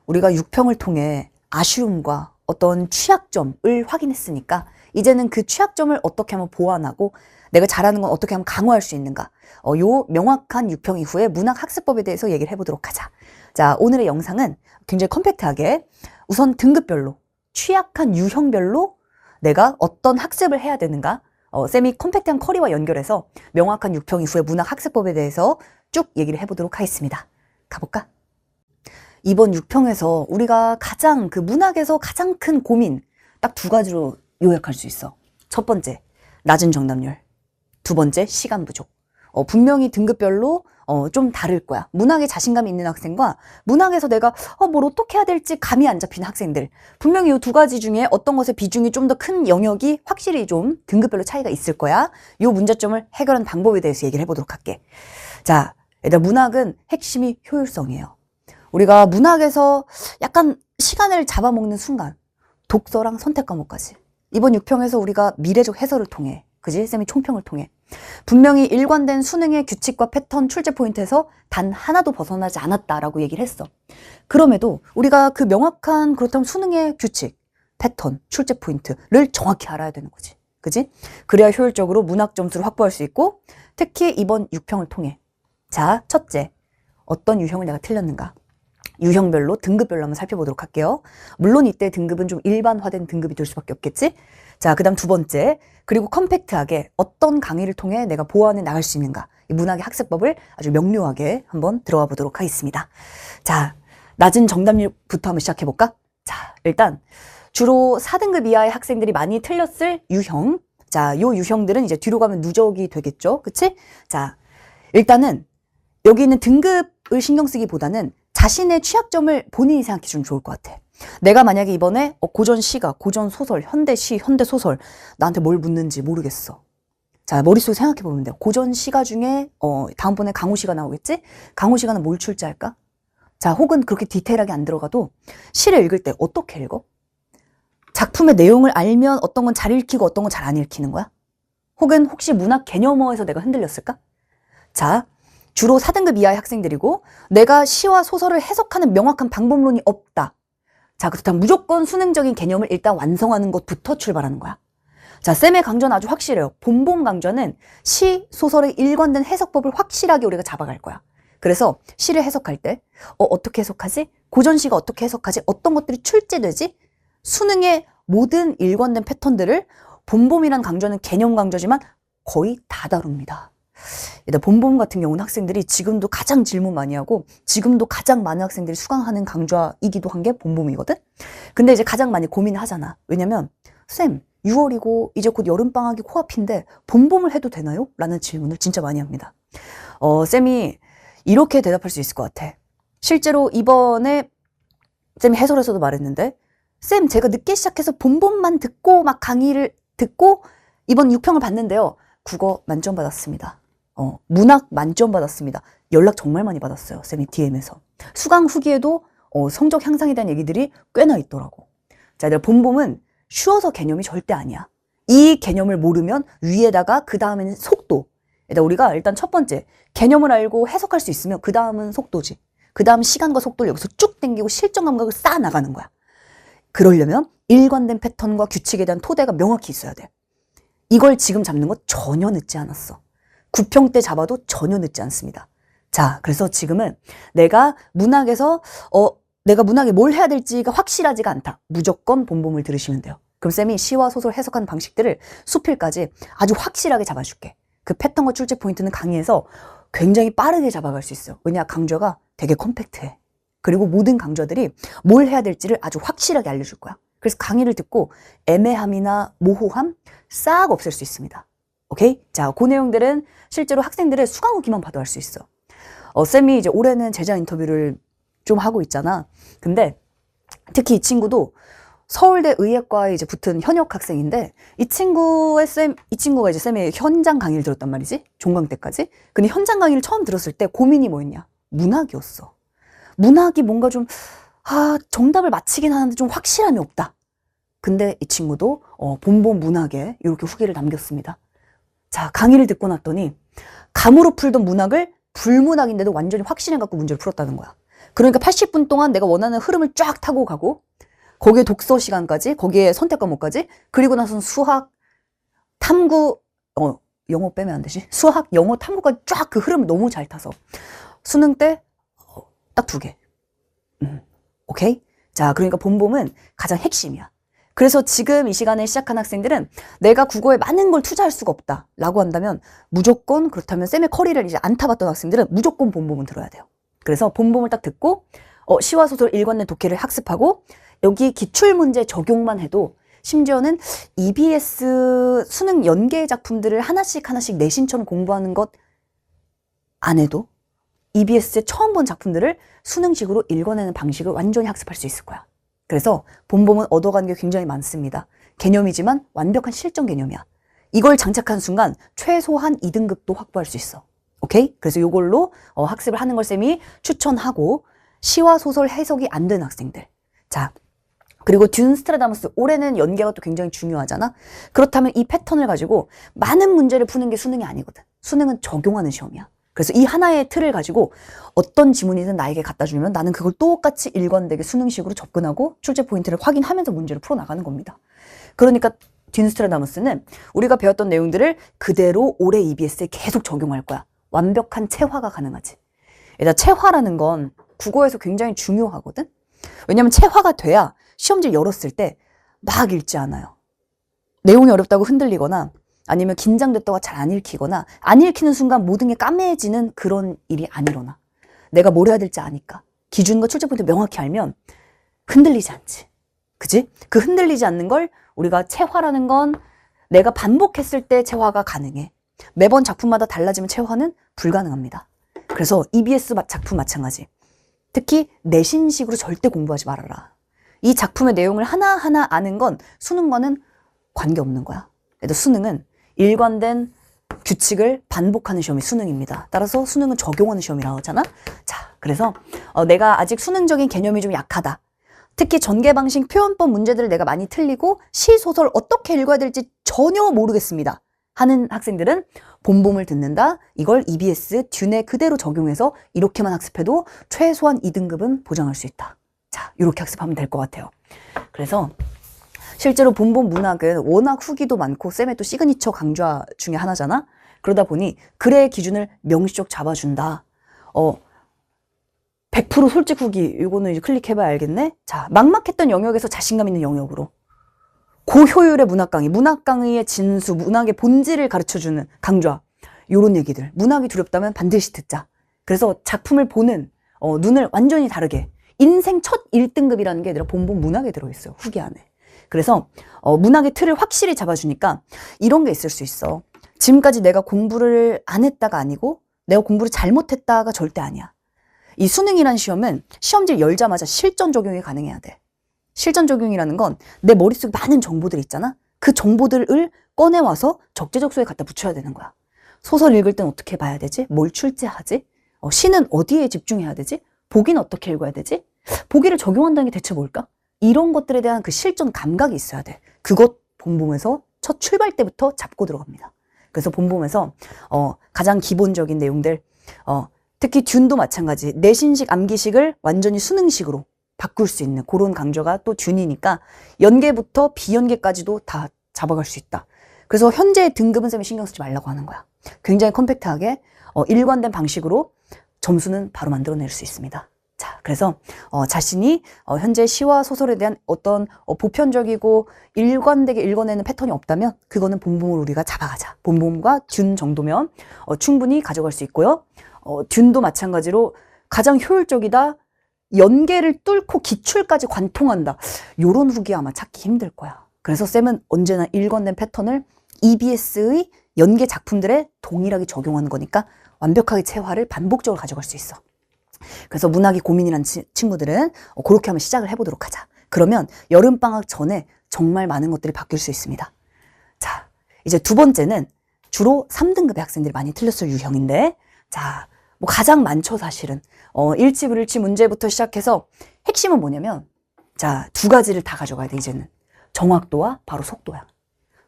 우리가 6평을 통해 아쉬움과 어떤 취약점을 확인했으니까 이제는 그 취약점을 어떻게 하면 보완하고 내가 잘하는 건 어떻게 하면 강화할 수 있는가, 요 명확한 6평 이후의 문학학습법에 대해서 얘기를 해보도록 하자. 자, 오늘의 영상은 굉장히 컴팩트하게 우선 등급별로 취약한 유형별로 내가 어떤 학습을 해야 되는가, 쌤이 컴팩트한 커리와 연결해서 명확한 6평 이후의 문학학습법에 대해서 쭉 얘기를 해보도록 하겠습니다. 가볼까? 이번 6평에서 우리가 가장 문학에서 가장 큰 고민 딱 두 가지로 요약할 수 있어. 첫 번째, 낮은 정답률. 두 번째, 시간 부족. 분명히 등급별로 좀 다를 거야. 문학에 자신감이 있는 학생과 문학에서 내가 뭘 어떻게 해야 될지 감이 안 잡히는 학생들. 분명히 이 두 가지 중에 어떤 것의 비중이 좀 더 큰 영역이 확실히 좀 등급별로 차이가 있을 거야. 이 문제점을 해결하는 방법에 대해서 얘기를 해보도록 할게. 자, 일단 문학은 핵심이 효율성이에요. 우리가 문학에서 약간 시간을 잡아먹는 순간 독서랑 선택 과목까지 이번 6평에서 우리가 미래적 해설을 통해, 그지? 쌤이 총평을 통해 분명히 일관된 수능의 규칙과 패턴 출제 포인트에서 단 하나도 벗어나지 않았다라고 얘기를 했어. 그럼에도 우리가 그 명확한 그렇다면 수능의 규칙, 패턴, 출제 포인트를 정확히 알아야 되는 거지. 그지? 그래야 효율적으로 문학 점수를 확보할 수 있고, 특히 이번 6평을 통해 자, 첫째, 어떤 유형을 내가 틀렸는가? 유형별로, 등급별로 한번 살펴보도록 할게요. 물론 이때 등급은 좀 일반화된 등급이 될 수밖에 없겠지? 자, 그 다음 두 번째, 그리고 컴팩트하게 어떤 강의를 통해 내가 보완해 나갈 수 있는가? 이 문학의 학습법을 아주 명료하게 한번 들어가 보도록 하겠습니다. 자, 낮은 정답률부터 한번 시작해볼까? 자, 일단 주로 4등급 이하의 학생들이 많이 틀렸을 유형. 자, 요 유형들은 이제 뒤로 가면 누적이 되겠죠? 그치? 자, 일단은 여기 있는 등급을 신경 쓰기보다는 자신의 취약점을 본인이 생각해 주면 좋을 것 같아. 내가 만약에 이번에 고전 시가, 고전 소설, 현대 시, 현대 소설 나한테 뭘 묻는지 모르겠어. 자, 머릿속에 생각해 보면 돼요. 고전 시가 중에 다음번에 강호 시가 나오겠지? 강호 시가는 뭘 출제할까? 자, 혹은 그렇게 디테일하게 안 들어가도 시를 읽을 때 어떻게 읽어? 작품의 내용을 알면 어떤 건 잘 읽히고 어떤 건 잘 안 읽히는 거야? 혹은 혹시 문학 개념어에서 내가 흔들렸을까? 자, 주로 4등급 이하의 학생들이고 내가 시와 소설을 해석하는 명확한 방법론이 없다. 자, 그렇다면 무조건 수능적인 개념을 일단 완성하는 것부터 출발하는 거야. 자, 쌤의 강좌는 아주 확실해요. 본본 강좌는 시, 소설의 일관된 해석법을 확실하게 우리가 잡아갈 거야. 그래서 시를 해석할 때 어떻게 해석하지? 고전시가 어떻게 해석하지? 어떤 것들이 출제되지? 수능의 모든 일관된 패턴들을 본봄이란 강좌는 개념 강좌지만 거의 다 다룹니다. 일단 본봄 같은 경우는 학생들이 지금도 가장 질문 많이 하고 지금도 가장 많은 학생들이 수강하는 강좌이기도 한 게 본봄이거든? 근데 이제 가장 많이 고민하잖아. 왜냐면 쌤, 6월이고 이제 곧 여름방학이 코앞인데 본봄을 해도 되나요? 라는 질문을 진짜 많이 합니다. 쌤이 이렇게 대답할 수 있을 것 같아. 실제로 이번에 쌤이 해설에서도 말했는데 쌤, 제가 늦게 시작해서 본봄만 듣고 막 강의를 듣고 이번 6평을 봤는데요. 국어 만점 받았습니다. 문학 만점 받았습니다. 연락 정말 많이 받았어요. 쌤이 DM에서. 수강 후기에도 성적 향상에 대한 얘기들이 꽤나 있더라고. 자, 내가 본봄은 쉬워서 개념이 절대 아니야. 이 개념을 모르면 위에다가 그 다음에는 속도. 우리가 일단 첫 번째 개념을 알고 해석할 수 있으면 그 다음은 속도지. 그 다음 시간과 속도를 여기서 쭉 당기고 실전 감각을 쌓아 나가는 거야. 그러려면 일관된 패턴과 규칙에 대한 토대가 명확히 있어야 돼. 이걸 지금 잡는 거 전혀 늦지 않았어. 9평 때 잡아도 전혀 늦지 않습니다. 자, 그래서 지금은 내가 문학에서 내가 문학에 뭘 해야 될지가 확실하지가 않다. 무조건 본봄을 들으시면 돼요. 그럼 쌤이 시와 소설 해석하는 방식들을 수필까지 아주 확실하게 잡아줄게. 그 패턴과 출제 포인트는 강의에서 굉장히 빠르게 잡아갈 수 있어요. 왜냐, 강좌가 되게 컴팩트해. 그리고 모든 강좌들이 뭘 해야 될지를 아주 확실하게 알려줄 거야. 그래서 강의를 듣고 애매함이나 모호함 싹 없앨 수 있습니다. 오케이? 자, 그 내용들은 실제로 학생들의 수강 후기만 봐도 알 수 있어. 쌤이 이제 올해는 제자 인터뷰를 좀 하고 있잖아. 근데 특히 이 친구도 서울대 의예과에 이제 붙은 현역 학생인데 이 친구가 이제 쌤의 현장 강의를 들었단 말이지. 종강 때까지. 근데 현장 강의를 처음 들었을 때 고민이 뭐였냐? 문학이었어. 문학이 뭔가 좀 정답을 맞히긴 하는데 좀 확실함이 없다. 근데 이 친구도 본본 문학에 이렇게 후기를 남겼습니다. 자, 강의를 듣고 났더니 감으로 풀던 문학을 불문학인데도 완전히 확신해 갖고 문제를 풀었다는 거야. 그러니까 80분 동안 내가 원하는 흐름을 쫙 타고 가고, 거기에 독서 시간까지, 거기에 선택 과목까지, 그리고 나서는 수학, 탐구, 영어 빼면 안 되지? 수학, 영어, 탐구까지 쫙 그 흐름을 너무 잘 타서. 수능 때, 딱 2개. 오케이? 자, 그러니까 본봄은 가장 핵심이야. 그래서 지금 이 시간에 시작한 학생들은 내가 국어에 많은 걸 투자할 수가 없다 라고 한다면 무조건, 그렇다면 쌤의 커리를 이제 안 타봤던 학생들은 무조건 본봄은 들어야 돼요. 그래서 본봄을 딱 듣고 시와 소설 일관된 독해를 학습하고, 여기 기출문제 적용만 해도 심지어는 EBS 수능 연계 작품들을 하나씩 내신처럼 공부하는 것 안 해도 EBS에 처음 본 작품들을 수능식으로 읽어내는 방식을 완전히 학습할 수 있을 거야. 그래서 본봄은 얻어가는 게 굉장히 많습니다. 개념이지만 완벽한 실전 개념이야. 이걸 장착한 순간 최소한 2등급도 확보할 수 있어. 오케이? 그래서 이걸로 학습을 하는 걸 쌤이 추천하고, 시와 소설 해석이 안 되는 학생들. 자, 그리고 듄스트라다무스, 올해는 연계가 또 굉장히 중요하잖아. 그렇다면 이 패턴을 가지고 많은 문제를 푸는 게 수능이 아니거든. 수능은 적용하는 시험이야. 그래서 이 하나의 틀을 가지고 어떤 지문이든 나에게 갖다 주면 나는 그걸 똑같이 일관되게 수능식으로 접근하고 출제 포인트를 확인하면서 문제를 풀어나가는 겁니다. 그러니까 듄스트라다무스는 우리가 배웠던 내용들을 그대로 올해 EBS에 계속 적용할 거야. 완벽한 체화가 가능하지. 일단 체화라는 건 국어에서 굉장히 중요하거든. 왜냐면 체화가 돼야 시험지 열었을 때 막 읽지 않아요. 내용이 어렵다고 흔들리거나 아니면 긴장됐다가 잘 안 읽히거나, 안 읽히는 순간 모든 게 까매지는 그런 일이 안 일어나. 내가 뭘 해야 될지 아니까. 기준과 출제 포인트 명확히 알면 흔들리지 않지. 그지? 그 흔들리지 않는 걸 우리가 체화라는 건 내가 반복했을 때 체화가 가능해. 매번 작품마다 달라지면 체화는 불가능합니다. 그래서 EBS 작품 마찬가지. 특히 내신식으로 절대 공부하지 말아라. 이 작품의 내용을 하나하나 아는 건 수능과는 관계없는 거야. 그래도 수능은 일관된 규칙을 반복하는 시험이 수능입니다. 따라서 수능은 적용하는 시험이라고 하잖아. 자, 그래서 내가 아직 수능적인 개념이 좀 약하다. 특히 전개 방식 표현법 문제들을 내가 많이 틀리고 시, 소설 어떻게 읽어야 될지 전혀 모르겠습니다 하는 학생들은 본봄을 듣는다. 이걸 EBS 듄에 그대로 적용해서 이렇게만 학습해도 최소한 2등급은 보장할 수 있다. 자, 이렇게 학습하면 될 것 같아요. 그래서 실제로 본봄 문학은 워낙 후기도 많고 쌤의 또 시그니처 강좌 중에 하나잖아. 그러다 보니 글의 기준을 명시적 잡아준다. 100% 솔직 후기, 이거는 이제 클릭해봐야 알겠네. 자, 막막했던 영역에서 자신감 있는 영역으로. 고효율의 문학 강의, 문학 강의의 진수, 문학의 본질을 가르쳐주는 강좌. 요런 얘기들. 문학이 두렵다면 반드시 듣자. 그래서 작품을 보는 눈을 완전히 다르게. 인생 첫 1등급이라는 게 얘들아 본봄 문학에 들어있어요. 후기 안에. 그래서 문학의 틀을 확실히 잡아주니까 이런 게 있을 수 있어. 지금까지 내가 공부를 안 했다가 아니고 내가 공부를 잘못했다가 절대 아니야. 이 수능이라는 시험은 시험지를 열자마자 실전 적용이 가능해야 돼. 실전 적용이라는 건 내 머릿속에 많은 정보들이 있잖아. 그 정보들을 꺼내와서 적재적소에 갖다 붙여야 되는 거야. 소설 읽을 땐 어떻게 봐야 되지? 뭘 출제하지? 시는 어디에 집중해야 되지? 보기는 어떻게 읽어야 되지? 보기를 적용한다는 게 대체 뭘까? 이런 것들에 대한 그 실전 감각이 있어야 돼. 그것 본봄에서 첫 출발 때부터 잡고 들어갑니다. 그래서 본봄에서 가장 기본적인 내용들, 특히 듄도 마찬가지. 내신식 암기식을 완전히 수능식으로 바꿀 수 있는 그런 강좌가 또 듄이니까 연계부터 비연계까지도 다 잡아갈 수 있다. 그래서 현재 등급은 쌤이 신경 쓰지 말라고 하는 거야. 굉장히 컴팩트하게 일관된 방식으로 점수는 바로 만들어낼 수 있습니다. 자, 그래서 자신이 현재 시와 소설에 대한 어떤 보편적이고 일관되게 읽어내는 패턴이 없다면 그거는 본봄을 우리가 잡아가자. 본봄과 듄 정도면 충분히 가져갈 수 있고요. 듄도 마찬가지로 가장 효율적이다. 연계를 뚫고 기출까지 관통한다. 요런 후기 아마 찾기 힘들 거야. 그래서 쌤은 언제나 일관된 패턴을 EBS의 연계 작품들에 동일하게 적용하는 거니까 완벽하게 체화를 반복적으로 가져갈 수 있어. 그래서 문학이 고민이라는 친구들은 그렇게 한번 시작을 해보도록 하자. 그러면 여름방학 전에 정말 많은 것들이 바뀔 수 있습니다. 자, 이제 두 번째는 주로 3등급의 학생들이 많이 틀렸을 유형인데, 자, 뭐 가장 많죠, 사실은. 일치, 불일치 문제부터 시작해서 핵심은 뭐냐면, 자, 두 가지를 다 가져가야 돼, 이제는. 정확도와 바로 속도야.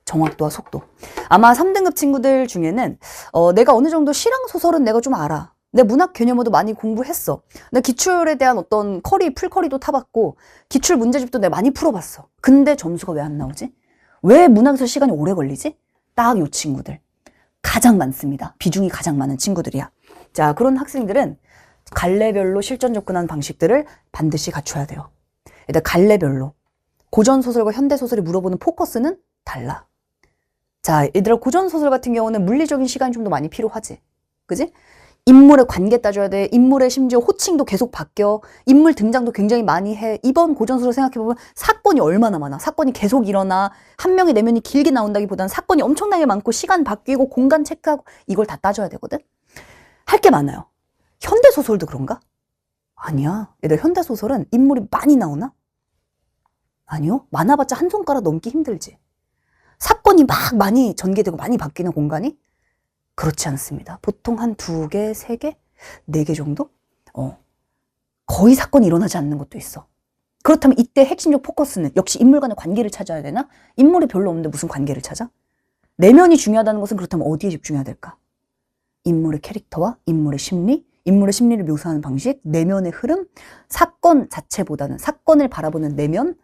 정확도와 속도. 아마 3등급 친구들 중에는 내가 어느 정도 시랑 소설은 내가 좀 알아. 내 문학 개념어도 많이 공부했어. 내 기출에 대한 어떤 풀커리도 타봤고 기출 문제집도 내가 많이 풀어봤어. 근데 점수가 왜 안 나오지? 왜 문학에서 시간이 오래 걸리지? 딱 요 친구들. 가장 많습니다. 비중이 가장 많은 친구들이야. 자, 그런 학생들은 갈래별로 실전 접근하는 방식들을 반드시 갖춰야 돼요. 일단 갈래별로. 고전소설과 현대소설이 물어보는 포커스는 달라. 자, 얘들아, 고전소설 같은 경우는 물리적인 시간이 좀 더 많이 필요하지. 그지? 인물의 관계 따져야 돼. 인물의 심지어 호칭도 계속 바뀌어. 인물 등장도 굉장히 많이 해. 이번 고전소설 생각해보면 사건이 얼마나 많아. 사건이 계속 일어나. 한 명의 내면이 길게 나온다기보다는 사건이 엄청나게 많고 시간 바뀌고 공간 체크하고 이걸 다 따져야 되거든. 할 게 많아요. 현대소설도 그런가? 아니야. 얘들 현대소설은 인물이 많이 나오나? 아니요. 많아봤자 한 손가락 넘기 힘들지. 사건이 막 많이 전개되고 많이 바뀌는 공간이? 그렇지 않습니다. 보통 한 2개, 3개, 4개 정도? 거의 사건이 일어나지 않는 것도 있어. 그렇다면 이때 핵심적 포커스는 역시 인물 간의 관계를 찾아야 되나? 인물이 별로 없는데 무슨 관계를 찾아? 내면이 중요하다는 것은 그렇다면 어디에 집중해야 될까? 인물의 캐릭터와 인물의 심리를 묘사하는 방식, 내면의 흐름, 사건 자체보다는 사건을 바라보는 내면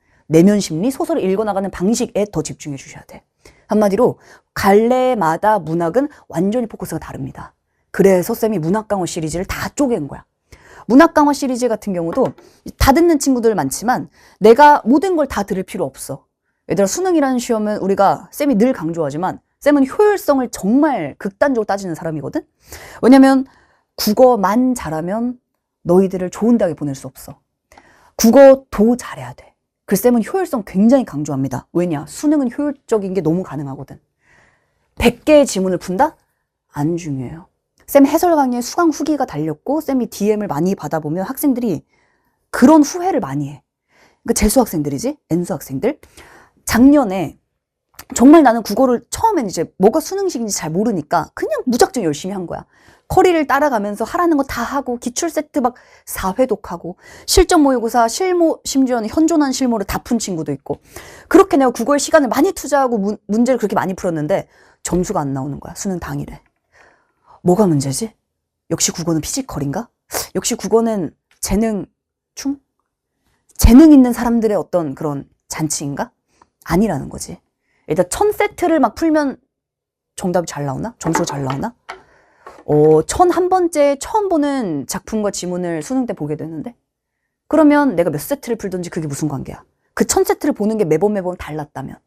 심리, 소설을 읽어나가는 방식에 더 집중해 주셔야 돼. 한마디로 갈래마다 문학은 완전히 포커스가 다릅니다. 그래서 쌤이 문학강화 시리즈를 다 쪼갠 거야. 문학강화 시리즈 같은 경우도 다 듣는 친구들 많지만 내가 모든 걸 다 들을 필요 없어. 얘들아, 수능이라는 시험은 우리가 쌤이 늘 강조하지만 쌤은 효율성을 정말 극단적으로 따지는 사람이거든. 왜냐면 국어만 잘하면 너희들을 좋은 대학에 보낼 수 없어. 국어도 잘해야 돼. 그 쌤은 효율성 굉장히 강조합니다. 왜냐? 수능은 효율적인 게 너무 가능하거든. 100개의 지문을 푼다? 안 중요해요. 쌤 해설 강의에 수강 후기가 달렸고 쌤이 DM을 많이 받아보면 학생들이 그런 후회를 많이 해. 그러니까 재수 학생들이지? N수 학생들. 작년에 정말 나는 국어를 처음엔 이제 뭐가 수능식인지 잘 모르니까 그냥 무작정 열심히 한 거야. 커리를 따라가면서 하라는 거 다 하고 기출 세트 막 4회독하고 실전 모의고사 심지어는 현존한 실무를 다 푼 친구도 있고 그렇게 내가 국어에 시간을 많이 투자하고 문제를 그렇게 많이 풀었는데 점수가 안 나오는 거야. 수능 당일에. 뭐가 문제지? 역시 국어는 피지컬인가? 역시 국어는 재능 있는 사람들의 어떤 그런 잔치인가? 아니라는 거지. 일단 1000세트를 막 풀면 정답이 잘 나오나? 점수가 잘 나오나? 1001번째 처음 보는 작품과 지문을 수능 때 보게 되는데 그러면 내가 몇 세트를 풀든지 그게 무슨 관계야? 그 1000세트를 보는 게 매번 달랐다면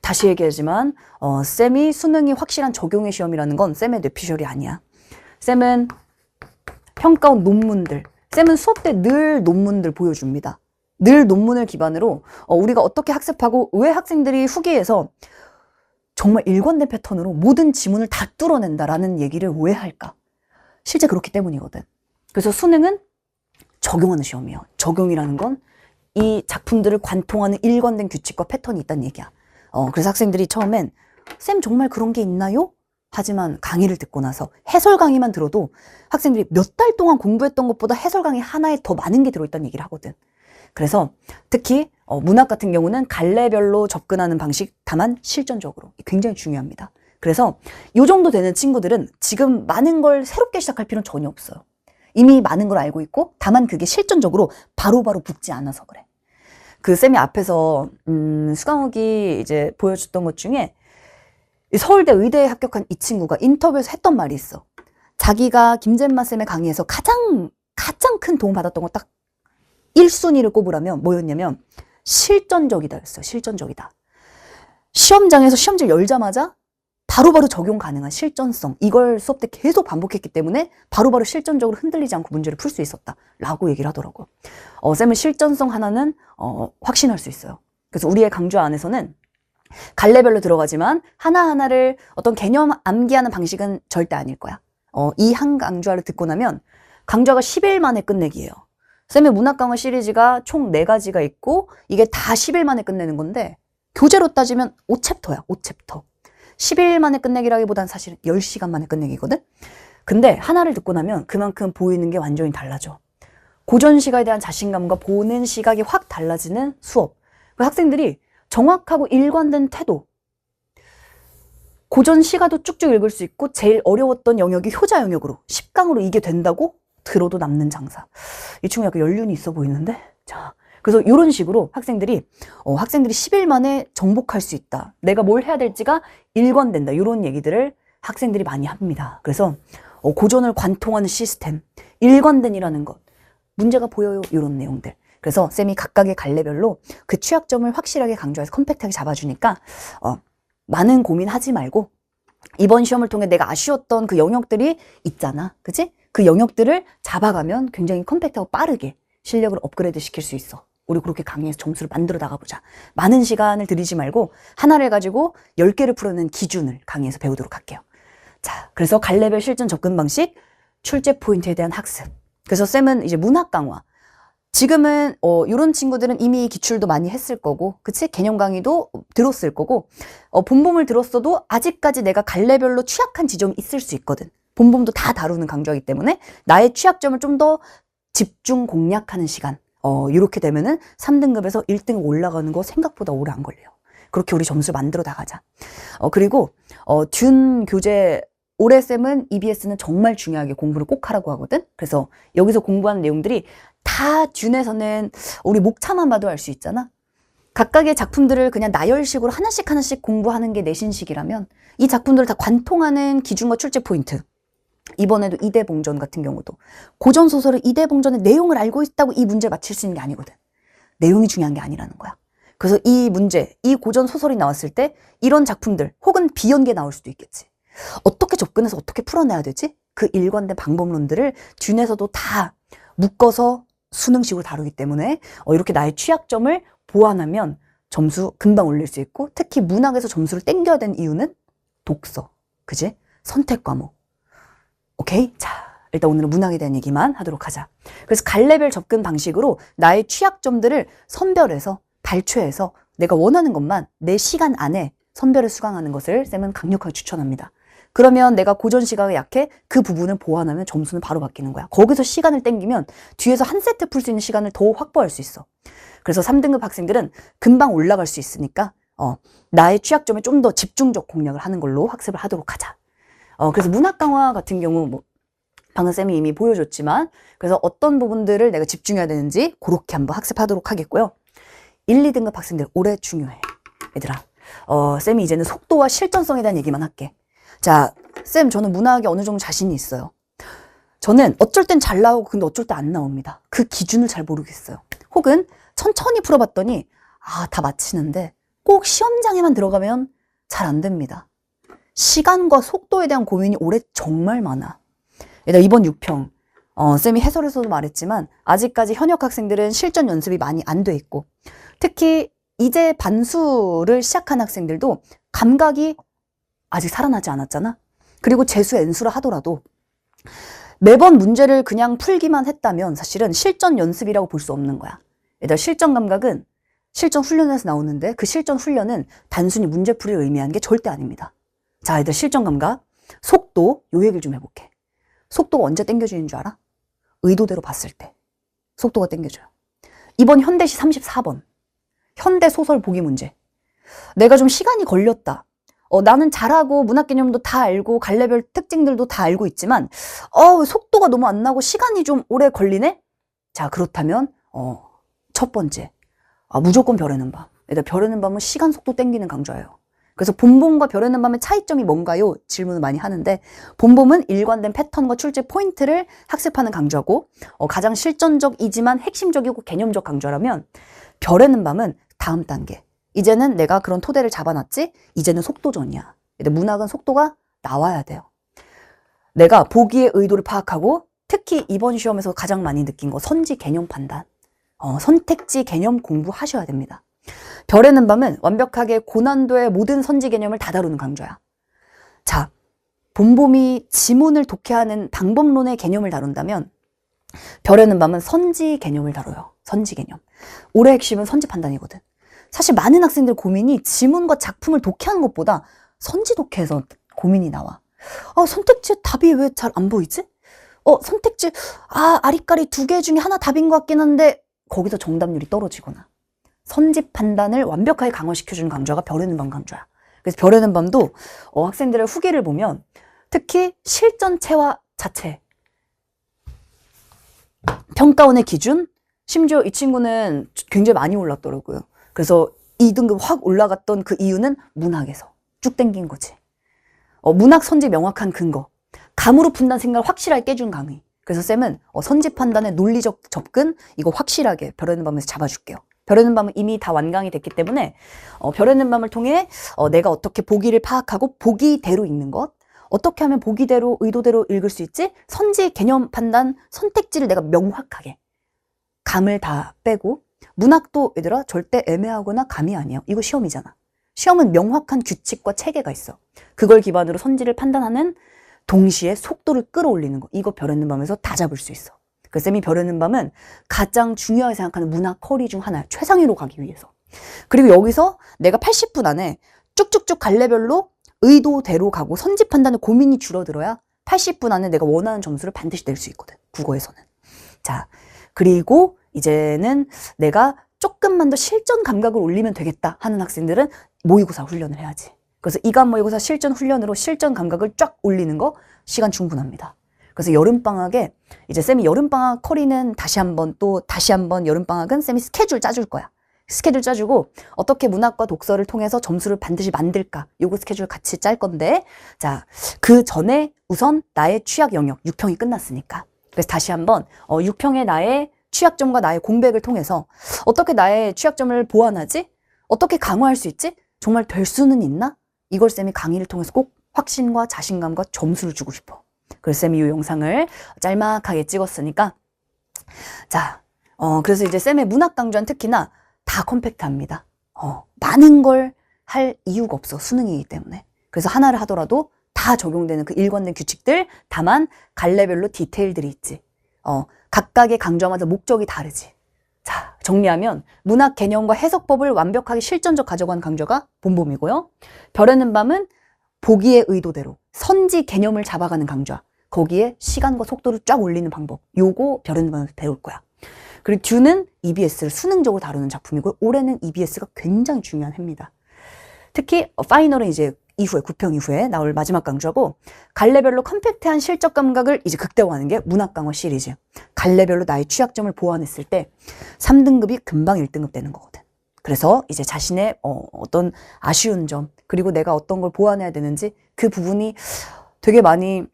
다시 얘기하지만 쌤이 수능이 확실한 적용의 시험이라는 건 쌤의 뇌피셜이 아니야. 쌤은 평가원 논문들, 쌤은 수업 때 늘 논문들 보여줍니다. 늘 논문을 기반으로 우리가 어떻게 학습하고 왜 학생들이 후기에서 정말 일관된 패턴으로 모든 지문을 다 뚫어낸다라는 얘기를 왜 할까? 실제 그렇기 때문이거든. 그래서 수능은 적용하는 시험이에요. 적용이라는 건 이 작품들을 관통하는 일관된 규칙과 패턴이 있다는 얘기야. 그래서 학생들이 처음엔 쌤 정말 그런 게 있나요? 하지만 강의를 듣고 나서 해설 강의만 들어도 학생들이 몇 달 동안 공부했던 것보다 해설 강의 하나에 더 많은 게 들어있다는 얘기를 하거든. 그래서 특히 문학 같은 경우는 갈래별로 접근하는 방식 다만 실전적으로 굉장히 중요합니다. 그래서 이 정도 되는 친구들은 지금 많은 걸 새롭게 시작할 필요는 전혀 없어요. 이미 많은 걸 알고 있고 다만 그게 실전적으로 바로바로 붙지 않아서 그래. 그 쌤이 앞에서 수강후기 이제 보여줬던 것 중에 서울대 의대에 합격한 이 친구가 인터뷰에서 했던 말이 있어. 자기가 김잼마 쌤의 강의에서 가장 큰 도움 받았던 거 딱 1순위를 꼽으라면 뭐였냐면 실전적이다 였어요. 실전적이다. 시험장에서 시험지를 열자마자 바로바로 적용 가능한 실전성, 이걸 수업 때 계속 반복했기 때문에 바로바로 실전적으로 흔들리지 않고 문제를 풀 수 있었다 라고 얘기를 하더라고요. 쌤은 실전성 하나는 확신할 수 있어요. 그래서 우리의 강좌 안에서는 갈래별로 들어가지만 하나하나를 어떤 개념 암기하는 방식은 절대 아닐 거야. 이 한 강좌를 듣고 나면 강좌가 10일 만에 끝내기예요. 쌤의 문학강화 시리즈가 총 4가지가 있고 이게 다 10일 만에 끝내는 건데 교재로 따지면 5챕터야. 5챕터. 10일 만에 끝내기라기보단 사실은 10시간 만에 끝내기거든. 근데 하나를 듣고 나면 그만큼 보이는 게 완전히 달라져. 고전 시각에 대한 자신감과 보는 시각이 확 달라지는 수업. 그 학생들이 정확하고 일관된 태도, 고전 시가도 쭉쭉 읽을 수 있고 제일 어려웠던 영역이 효자 영역으로 10강으로 이게 된다고? 들어도 남는 장사. 이 친구 약간 연륜이 있어 보이는데? 자, 그래서 이런 식으로 학생들이 10일 만에 정복할 수 있다. 내가 뭘 해야 될지가 일관된다. 이런 얘기들을 학생들이 많이 합니다. 그래서 고전을 관통하는 시스템, 일관된이라는 것. 문제가 보여요. 이런 내용들. 그래서 쌤이 각각의 갈래별로 그 취약점을 확실하게 강조해서 컴팩트하게 잡아주니까 많은 고민하지 말고 이번 시험을 통해 내가 아쉬웠던 그 영역들이 있잖아. 그치? 그 영역들을 잡아가면 굉장히 컴팩트하고 빠르게 실력을 업그레이드 시킬 수 있어. 우리 그렇게 강의에서 점수를 만들어 나가보자. 많은 시간을 들이지 말고 하나를 가지고 10개를 풀어내는 기준을 강의에서 배우도록 할게요. 자, 그래서 갈래별 실전 접근 방식, 출제 포인트에 대한 학습. 그래서 쌤은 이제 문학 강화. 지금은 이런 친구들은 이미 기출도 많이 했을 거고, 그치? 개념 강의도 들었을 거고, 본범을 들었어도 아직까지 내가 갈래별로 취약한 지점이 있을 수 있거든. 본범도 다 다루는 강좌이기 때문에 나의 취약점을 좀 더 집중 공략하는 시간. 이렇게 되면은 3등급에서 1등 올라가는 거 생각보다 오래 안 걸려요. 그렇게 우리 점수 만들어 나가자. 그리고 준 교재 올해 쌤은 EBS는 정말 중요하게 공부를 꼭 하라고 하거든. 그래서 여기서 공부하는 내용들이 다 준에서는 우리 목차만 봐도 알 수 있잖아. 각각의 작품들을 그냥 나열식으로 하나씩 하나씩 공부하는 게 내신식이라면 이 작품들을 다 관통하는 기준과 출제 포인트. 이번에도 이대봉전 같은 경우도 고전 소설의 이대봉전의 내용을 알고 있다고 이 문제를 맞힐 수 있는 게 아니거든. 내용이 중요한 게 아니라는 거야. 그래서 이 문제, 이 고전 소설이 나왔을 때 이런 작품들 혹은 비연계 나올 수도 있겠지. 어떻게 접근해서 어떻게 풀어내야 되지? 그 일관된 방법론들을 준에서도 다 묶어서 수능식으로 다루기 때문에 이렇게 나의 취약점을 보완하면 점수 금방 올릴 수 있고, 특히 문학에서 점수를 땡겨야 되는 이유는 독서, 그지? 선택 과목. 오케이? 자, 일단 오늘은 문학에 대한 얘기만 하도록 하자. 그래서 갈래별 접근 방식으로 나의 취약점들을 선별해서 발췌해서 내가 원하는 것만 내 시간 안에 선별해 수강하는 것을 쌤은 강력하게 추천합니다. 그러면 내가 고전 시각이 약해 그 부분을 보완하면 점수는 바로 바뀌는 거야. 거기서 시간을 땡기면 뒤에서 한 세트 풀 수 있는 시간을 더 확보할 수 있어. 그래서 3등급 학생들은 금방 올라갈 수 있으니까 나의 취약점에 좀 더 집중적 공략을 하는 걸로 학습을 하도록 하자. 그래서 문학 강화 같은 경우 방금 쌤이 이미 보여줬지만, 그래서 어떤 부분들을 내가 집중해야 되는지 그렇게 한번 학습하도록 하겠고요. 1, 2등급 학생들 올해 중요해. 얘들아, 쌤이 이제는 속도와 실전성에 대한 얘기만 할게. 자, 쌤 저는 문학에 어느 정도 자신이 있어요. 저는 어쩔 땐 잘 나오고 근데 어쩔 때 안 나옵니다. 그 기준을 잘 모르겠어요. 혹은 천천히 풀어봤더니 다 맞히는데 꼭 시험장에만 들어가면 잘 안 됩니다. 시간과 속도에 대한 고민이 올해 정말 많아. 일단 이번 6평 쌤이 해설에서도 말했지만 아직까지 현역 학생들은 실전 연습이 많이 안 돼 있고, 특히 이제 반수를 시작한 학생들도 감각이 아직 살아나지 않았잖아. 그리고 재수 N수를 하더라도 매번 문제를 그냥 풀기만 했다면 사실은 실전 연습이라고 볼 수 없는 거야. 일단 실전 감각은 실전 훈련에서 나오는데 그 실전 훈련은 단순히 문제풀이를 의미하는 게 절대 아닙니다. 자, 일단 실전 감각, 속도, 요 얘기를 좀 해볼게. 속도가 언제 땡겨지는 줄 알아? 의도대로 봤을 때 속도가 땡겨져요. 이번 현대시 34번 현대소설 보기 문제. 내가 좀 시간이 걸렸다. 나는 잘하고 문학 개념도 다 알고 갈래별 특징들도 다 알고 있지만 속도가 너무 안 나고 시간이 좀 오래 걸리네? 자, 그렇다면 첫 번째, 무조건 별의 는 밤. 일단 별의 는 밤은 시간 속도 땡기는 강좌예요. 그래서 본범과 별의 는 밤의 차이점이 뭔가요? 질문을 많이 하는데, 본범은 일관된 패턴과 출제 포인트를 학습하는 강좌고, 가장 실전적이지만 핵심적이고 개념적 강좌라면 별의 는 밤은 다음 단계. 이제는 내가 그런 토대를 잡아놨지? 이제는 속도전이야. 문학은 속도가 나와야 돼요. 내가 보기의 의도를 파악하고, 특히 이번 시험에서 가장 많이 느낀 거 선지 개념 판단. 선택지 개념 공부하셔야 됩니다. 별의 는 밤은 완벽하게 고난도의 모든 선지 개념을 다 다루는 강좌야. 자, 본범이 지문을 독해하는 방법론의 개념을 다룬다면 별의 는 밤은 선지 개념을 다뤄요. 선지 개념. 올해 핵심은 선지 판단이거든. 사실 많은 학생들 고민이 지문과 작품을 독해하는 것보다 선지 독해에서 고민이 나와. 선택지 답이 왜 잘 안 보이지? 선택지 아리까리 2개 중에 하나 답인 것 같긴 한데 거기서 정답률이 떨어지거나. 선지 판단을 완벽하게 강화시켜주는 강좌가 별의 는 밤 강좌야. 그래서 별에는 밤도 학생들의 후기를 보면 특히 실전 체화 자체, 평가원의 기준, 심지어 이 친구는 굉장히 많이 올랐더라고요. 그래서 2등급 확 올라갔던 그 이유는 문학에서 쭉 땡긴 거지. 문학 선지 명확한 근거, 감으로 푼다는 생각을 확실하게 깨준 강의. 그래서 쌤은 선지 판단의 논리적 접근, 이거 확실하게 별에는 밤에서 잡아줄게요. 별에는 밤은 이미 다 완강이 됐기 때문에 별에는 밤을 통해 내가 어떻게 보기를 파악하고 보기대로 읽는 것, 어떻게 하면 보기대로 의도대로 읽을 수 있지? 선지 개념 판단 선택지를 내가 명확하게, 감을 다 빼고. 문학도 얘들아 절대 애매하거나 감이 아니에요. 이거 시험이잖아. 시험은 명확한 규칙과 체계가 있어. 그걸 기반으로 선지를 판단하는 동시에 속도를 끌어올리는 거, 이거 별에는 밤에서 다 잡을 수 있어. 그래서 쌤이 별에는 밤은 가장 중요하게 생각하는 문학 커리 중 하나야. 최상위로 가기 위해서. 그리고 여기서 내가 80분 안에 쭉쭉쭉 갈래별로 의도대로 가고 선지 판단의 고민이 줄어들어야 80분 안에 내가 원하는 점수를 반드시 낼 수 있거든, 국어에서는. 자, 그리고 이제는 내가 조금만 더 실전 감각을 올리면 되겠다 하는 학생들은 모의고사 훈련을 해야지. 그래서 이감 모의고사 실전 훈련으로 실전 감각을 쫙 올리는 거 시간 충분합니다. 그래서 여름방학에 이제 쌤이 여름방학 커리는 다시 한번 여름방학은 쌤이 스케줄 짜줄 거야. 스케줄 짜주고 어떻게 문학과 독서를 통해서 점수를 반드시 만들까, 요거 스케줄 같이 짤 건데, 자, 그 전에 우선 나의 취약 영역 6평이 끝났으니까, 그래서 다시 한번 6평의 나의 취약점과 나의 공백을 통해서 어떻게 나의 취약점을 보완하지? 어떻게 강화할 수 있지? 정말 될 수는 있나? 이걸 쌤이 강의를 통해서 꼭 확신과 자신감과 점수를 주고 싶어. 그래서 쌤이 이 영상을 짤막하게 찍었으니까, 자, 그래서 이제 쌤의 문학 강좌는 특히나 다 컴팩트합니다. 많은 걸 할 이유가 없어, 수능이기 때문에. 그래서 하나를 하더라도 다 적용되는 그 일관된 규칙들, 다만 갈래별로 디테일들이 있지. 각각의 강좌마다 목적이 다르지. 자, 정리하면 문학 개념과 해석법을 완벽하게 실전적 가져간 강좌가 봄봄이고요. 별에는 밤은 보기의 의도대로 선지 개념을 잡아가는 강좌, 거기에 시간과 속도를 쫙 올리는 방법, 요거 별에는 밤에서 배울 거야. 그리고 듀는 EBS를 수능적으로 다루는 작품이고, 올해는 EBS가 굉장히 중요한 해입니다. 특히 파이널은 이제 이후에 9평 이후에 나올 마지막 강좌고, 갈래별로 컴팩트한 실적 감각을 이제 극대화하는 게 문학 강화 시리즈. 갈래별로 나의 취약점을 보완했을 때 3등급이 금방 1등급 되는 거거든. 그래서 이제 자신의 어떤 아쉬운 점, 그리고 내가 어떤 걸 보완해야 되는지, 그 부분이 되게 많이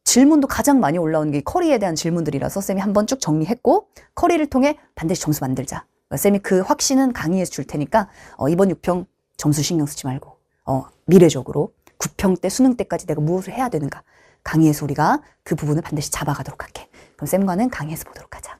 질문도 가장 많이 올라오는 게 커리에 대한 질문들이라서 쌤이 한번 쭉 정리했고, 커리를 통해 반드시 점수 만들자. 쌤이 그 확신은 강의에서 줄 테니까 이번 6평 점수 신경 쓰지 말고 미래적으로 9평 때 수능 때까지 내가 무엇을 해야 되는가, 강의에서 우리가 그 부분을 반드시 잡아가도록 할게. 그럼 쌤과는 강의에서 보도록 하자.